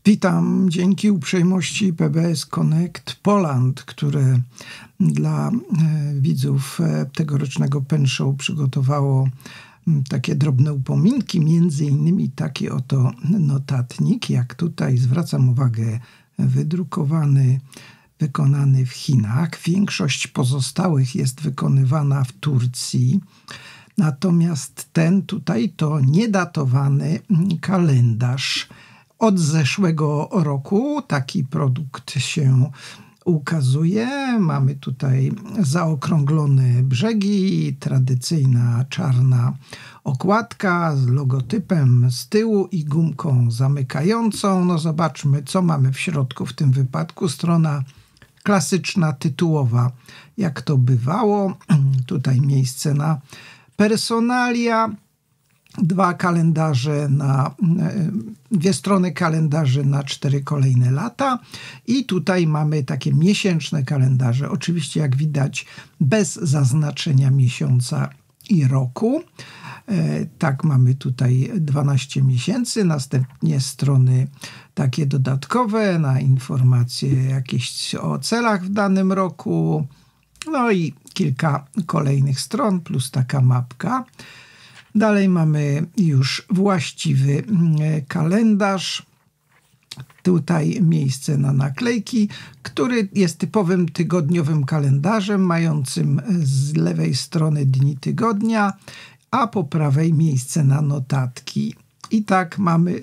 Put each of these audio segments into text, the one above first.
Witam dzięki uprzejmości PBS Connect Poland, które dla widzów tegorocznego Pen Show przygotowało takie drobne upominki, między innymi taki oto notatnik, jak tutaj zwracam uwagę, wydrukowany, wykonany w Chinach. Większość pozostałych jest wykonywana w Turcji. Natomiast ten tutaj to niedatowany kalendarz. Od zeszłego roku taki produkt się ukazuje. Mamy tutaj zaokrąglone brzegi, tradycyjna czarna okładka z logotypem z tyłu i gumką zamykającą. No zobaczmy, co mamy w środku w tym wypadku. Strona klasyczna, tytułowa, jak to bywało. Tutaj miejsce na personalia. Dwie strony kalendarzy na 4 kolejne lata i tutaj mamy takie miesięczne kalendarze, oczywiście jak widać bez zaznaczenia miesiąca i roku. Tak, mamy tutaj 12 miesięcy, następnie strony takie dodatkowe na informacje jakieś o celach w danym roku, no i kilka kolejnych stron plus taka mapka. Dalej mamy już właściwy kalendarz. Tutaj miejsce na naklejki, który jest typowym tygodniowym kalendarzem, mającym z lewej strony dni tygodnia, a po prawej miejsce na notatki. I tak mamy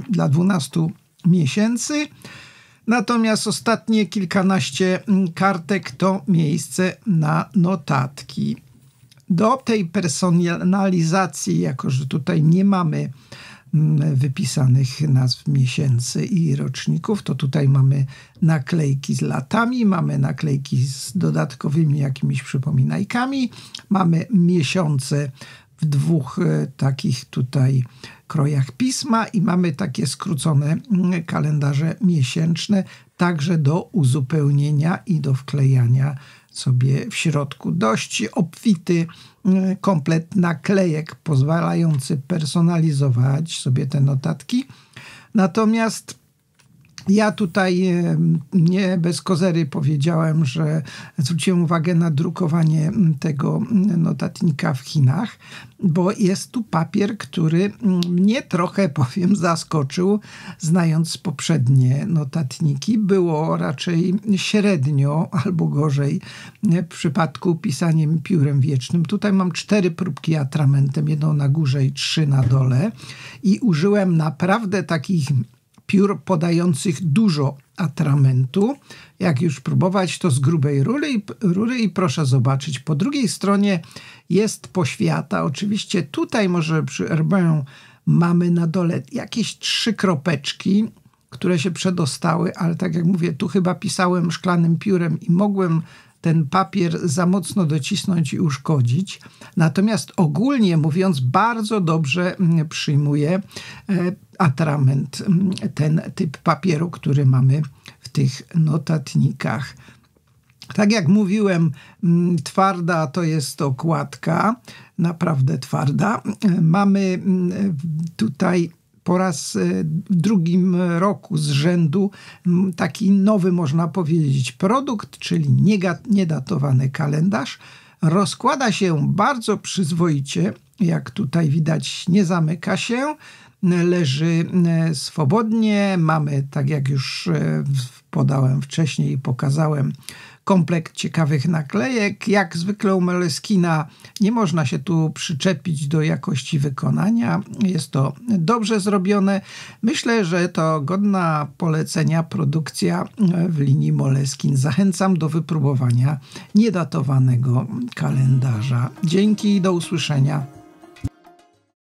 dla 12 miesięcy. Natomiast ostatnie kilkanaście kartek to miejsce na notatki. Do tej personalizacji, jako że tutaj nie mamy wypisanych nazw miesięcy i roczników, to tutaj mamy naklejki z latami, mamy naklejki z dodatkowymi jakimiś przypominajkami, mamy miesiące w 2 takich tutaj krojach pisma i mamy takie skrócone kalendarze miesięczne, także do uzupełnienia i do wklejania sobie w środku. Dość obfity komplet naklejek pozwalający personalizować sobie te notatki. Natomiast ja tutaj nie bez kozery powiedziałem, że zwróciłem uwagę na drukowanie tego notatnika w Chinach, bo jest tu papier, który mnie trochę, powiem, zaskoczył, znając poprzednie notatniki. Było raczej średnio albo gorzej w przypadku pisaniem piórem wiecznym. Tutaj mam 4 próbki atramentem, jedną na górze i 3 na dole i użyłem naprawdę takich piór podających dużo atramentu. Jak już próbować, to z grubej rury i proszę zobaczyć, po drugiej stronie jest poświata. Oczywiście tutaj może przy Herbin mamy na dole jakieś 3 kropeczki, które się przedostały, ale tak jak mówię, tu chyba pisałem szklanym piórem i mogłem ten papier za mocno docisnąć i uszkodzić. Natomiast ogólnie mówiąc, bardzo dobrze przyjmuje atrament, ten typ papieru, który mamy w tych notatnikach. Tak jak mówiłem, twarda to jest okładka, naprawdę twarda. Mamy tutaj po raz w 2. roku z rzędu taki nowy, można powiedzieć, produkt, czyli niedatowany kalendarz. Rozkłada się bardzo przyzwoicie, jak tutaj widać, nie zamyka się, leży swobodnie. Mamy, tak jak już podałem wcześniej i pokazałem, komplet ciekawych naklejek. Jak zwykle u Moleskina nie można się tu przyczepić do jakości wykonania. Jest to dobrze zrobione. Myślę, że to godna polecenia produkcja w linii Moleskin. Zachęcam do wypróbowania niedatowanego kalendarza. Dzięki, do usłyszenia.